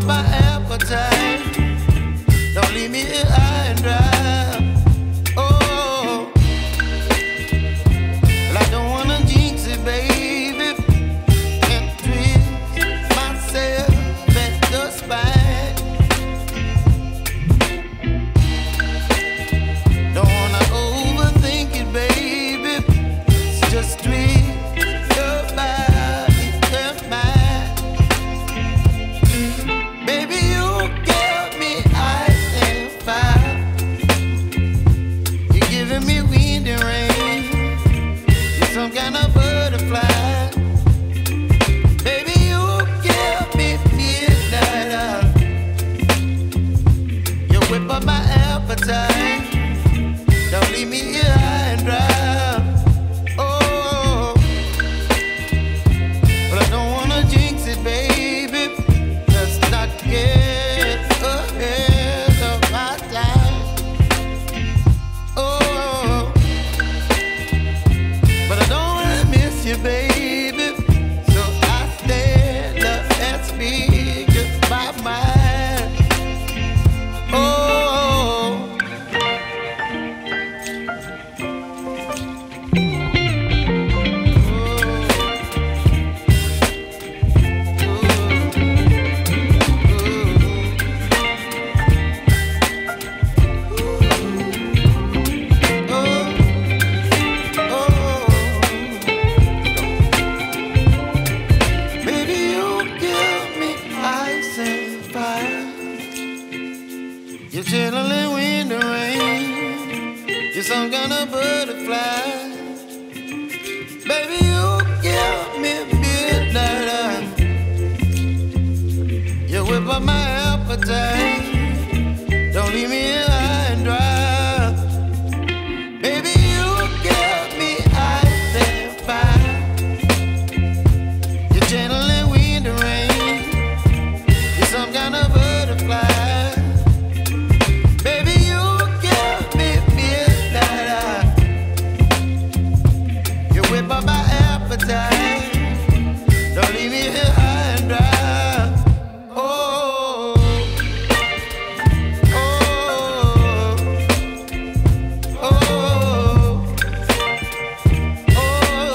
up my appetite. Don't leave me here high and dry. Oh, well, I don't wanna jinx it, baby, and twist myself at the spine. Don't wanna overthink it, baby. It's just twist your body and mine. Baby, you give me ice and fire. You're giving me wind and rain. You're some kind of butterfly. Baby, you give me midnight. You whip up my appetite. Don't leave me here high and dry. Oh, but I don't wanna jinx it, baby. Let's not get ahead of my time. Oh, but I don't wanna miss you, baby. So I stand up and speak just my mind. Oh. Baby, you give me ice and fire. You're chilling wind and rain. You're some kind of butterfly. Baby, you give me midnight. You whip up my appetite. Don't leave me here high and dry. Baby, you give me ice and fire. You're channeling wind and rain. You're some kind of butterfly. Baby, you give me midnight. You whip up my appetite. Don't leave me here high and dry. Oh, oh, oh, oh,